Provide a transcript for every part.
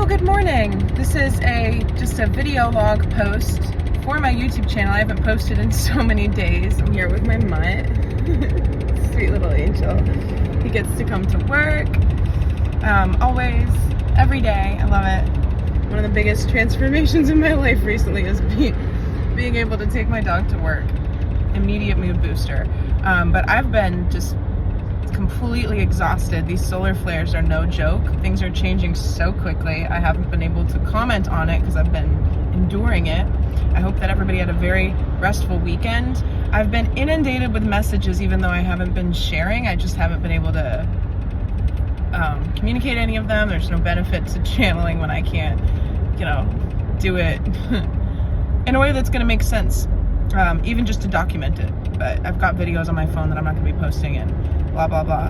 Well, good morning. This is just a video log post for my YouTube channel. I haven't posted in so many days. I'm here with my mutt. Sweet little angel. He gets to come to work. Always, every day. I love it. One of the biggest transformations in my life recently is being able to take my dog to work. Immediate mood booster. But I've been just completely exhausted. These solar flares are no joke. Things are changing so quickly. I haven't been able to comment on it because I've been enduring it. I hope that everybody had a very restful weekend. I've been inundated with messages even though I haven't been sharing. I just haven't been able to communicate any of them. There's no benefit to channeling when I can't, do it in a way that's going to make sense, even just to document it. But I've got videos on my phone that I'm not going to be posting in. Blah, blah, blah.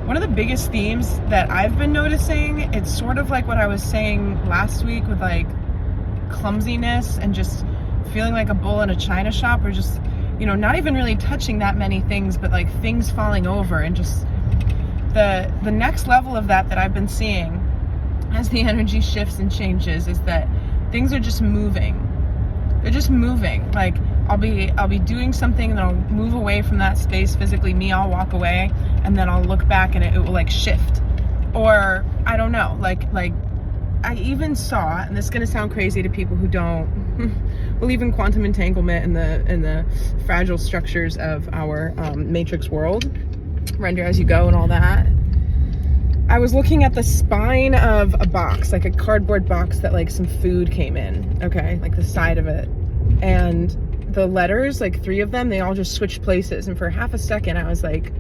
One of the biggest themes that I've been noticing, it's sort of like what I was saying last week with like clumsiness and just feeling like a bull in a china shop, or just, not even really touching that many things, but like things falling over, and just the next level of that I've been seeing as the energy shifts and changes is that things are just moving. They're just moving. Like I'll be doing something and then I'll move away from that space physically. I'll walk away and then I'll look back and it will like shift. Or I don't know, like I even saw, and this is gonna sound crazy to people who don't believe in quantum entanglement and the fragile structures of our matrix world, render as you go and all that. I was looking at the spine of a box, like a cardboard box that like some food came in, okay, like the side of it. And the letters, like 3 of them, they all just switched places. And for half a second, I was like,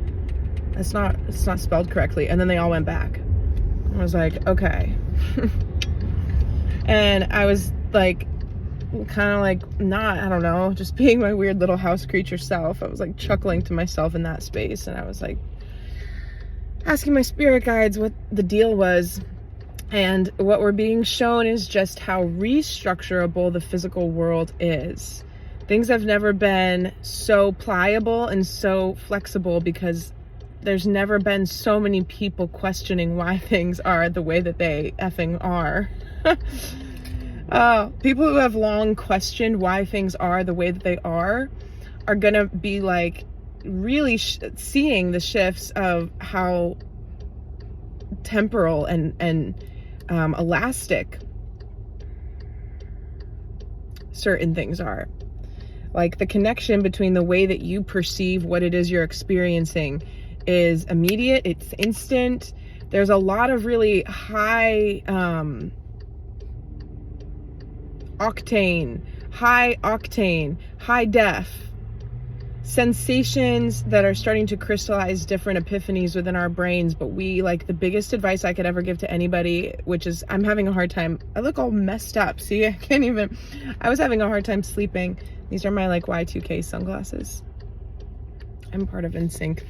it's not spelled correctly. And then they all went back. I was like, okay. And I was like, kind of like I don't know, just being my weird little house creature self. I was like chuckling to myself in that space. And I was like asking my spirit guides what the deal was. And what we're being shown is just how restructurable the physical world is. Things have never been so pliable and so flexible because there's never been so many people questioning why things are the way that they effing are. People who have long questioned why things are the way that they are gonna be like really seeing the shifts of how temporal and elastic certain things are. Like the connection between the way that you perceive what it is you're experiencing is immediate, it's instant. There's a lot of really high octane, high def sensations that are starting to crystallize different epiphanies within our brains. But the biggest advice I could ever give to anybody, which is, I'm having a hard time, I look all messed up, see, I was having a hard time sleeping. These are my like Y2K sunglasses. I'm part of NSYNC.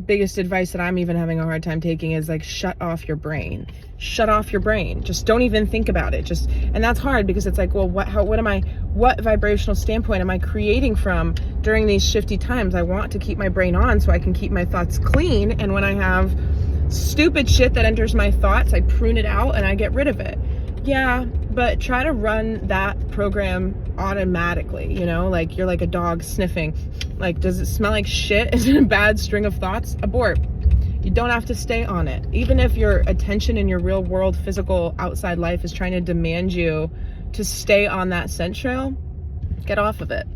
Biggest advice that I'm even having a hard time taking is like, shut off your brain. Shut off your brain. Just don't even think about it. And that's hard because it's like, well, what vibrational standpoint am I creating from during these shifty times? I want to keep my brain on so I can keep my thoughts clean. And when I have stupid shit that enters my thoughts, I prune it out and I get rid of it. Yeah, but try to run that program automatically, like you're like a dog sniffing. Like, does it smell like shit? Is it a bad string of thoughts? Abort. You don't have to stay on it. Even if your attention in your real world, physical, outside life is trying to demand you to stay on that scent trail, get off of it.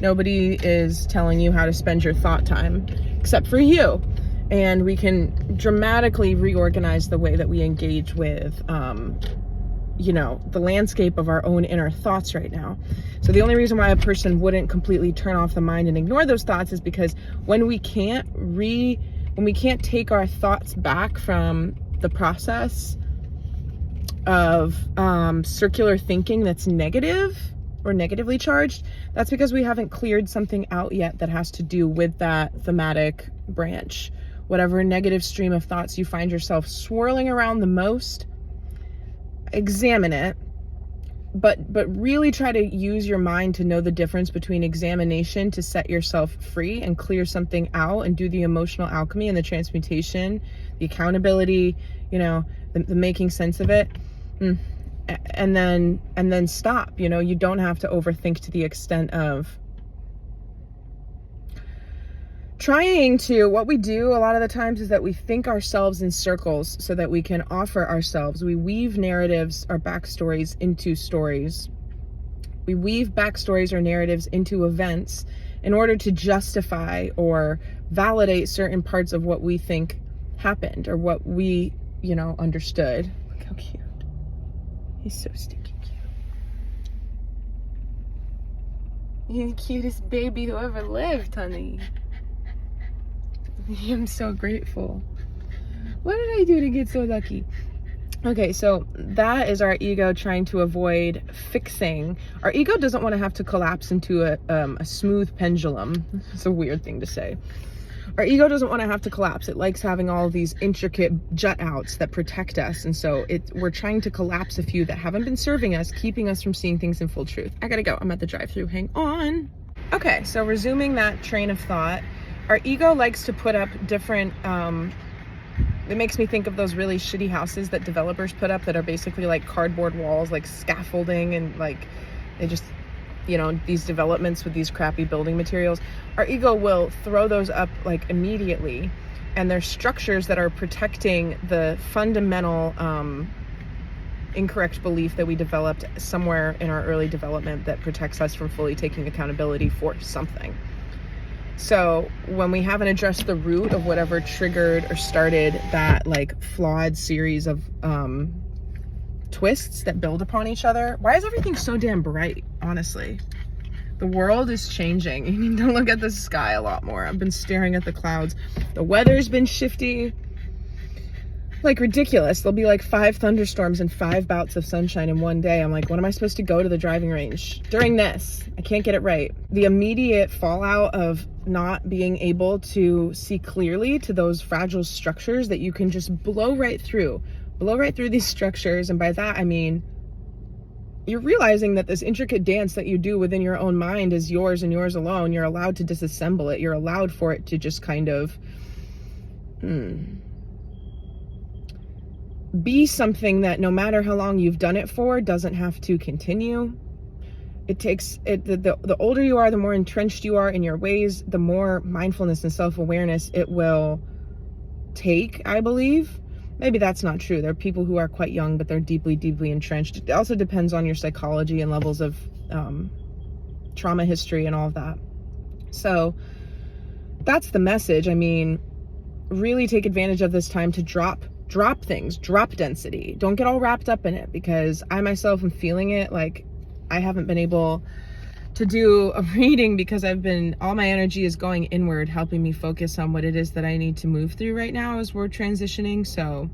Nobody is telling you how to spend your thought time except for you. And we can dramatically reorganize the way that we engage with the landscape of our own inner thoughts right now. So the only reason why a person wouldn't completely turn off the mind and ignore those thoughts is because when we can't take our thoughts back from the process of circular thinking that's negative or negatively charged, that's because we haven't cleared something out yet that has to do with that thematic branch. Whatever negative stream of thoughts you find yourself swirling around the most, examine it, but really try to use your mind to know the difference between examination to set yourself free and clear something out and do the emotional alchemy and the transmutation the accountability, you know, the making sense of it. And then stop. You know, you don't have to overthink to the extent of trying to. What we do a lot of the times is that we think ourselves in circles so that we can offer ourselves. We weave narratives or backstories into stories. We weave backstories or narratives into events in order to justify or validate certain parts of what we think happened or what we, you know, understood. Look how cute. He's so stinking cute. He's the cutest baby who ever lived, honey. I'm so grateful. What did I do to get so lucky? Okay, so that is our ego trying to avoid fixing. Our ego doesn't want to have to collapse into a smooth pendulum. It's a weird thing to say. Our ego doesn't want to have to collapse. It likes having all of these intricate jut outs that protect us. And so we're trying to collapse a few that haven't been serving us, keeping us from seeing things in full truth. I gotta go. I'm at the drive-thru. Hang on. Okay, so resuming that train of thought, our ego likes to put up different, it makes me think of those really shitty houses that developers put up that are basically like cardboard walls, like scaffolding, and like they just, you know, these developments with these crappy building materials. Our ego will throw those up like immediately, and they're structures that are protecting the fundamental incorrect belief that we developed somewhere in our early development that protects us from fully taking accountability for something. So when we haven't addressed the root of whatever triggered or started that like flawed series of twists that build upon each other. Why is everything so damn bright? Honestly, the world is changing. You need to look at the sky a lot more. I've been staring at the clouds. The weather's been shifty, like ridiculous. There'll be like 5 thunderstorms and 5 bouts of sunshine in one day. I'm like, when am I supposed to go to the driving range during this? I can't get it right. The immediate fallout of not being able to see clearly to those fragile structures that you can just blow right through these structures. And by that, I mean, you're realizing that this intricate dance that you do within your own mind is yours and yours alone. You're allowed to disassemble it. You're allowed for it to just kind of be something that no matter how long you've done it for, doesn't have to continue. It takes it, the older you are, the more entrenched you are in your ways, the more mindfulness and self-awareness it will take, I believe. Maybe that's not true. There are people who are quite young, but they're deeply, deeply entrenched. It also depends on your psychology and levels of trauma history and all of that. So that's the message. I mean, really take advantage of this time to drop things, drop density. Don't get all wrapped up in it, because I myself am feeling it. Like, I haven't been able to do a reading because all my energy is going inward, helping me focus on what it is that I need to move through right now as we're transitioning. So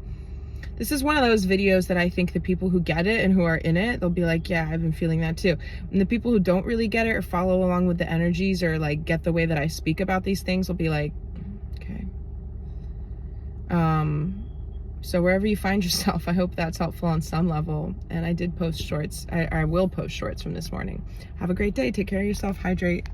this is one of those videos that I think the people who get it and who are in it, they'll be like, yeah, I've been feeling that too. And the people who don't really get it or follow along with the energies or like get the way that I speak about these things will be like, okay. So wherever you find yourself, I hope that's helpful on some level. And I did post shorts. I will post shorts from this morning. Have a great day. Take care of yourself. Hydrate.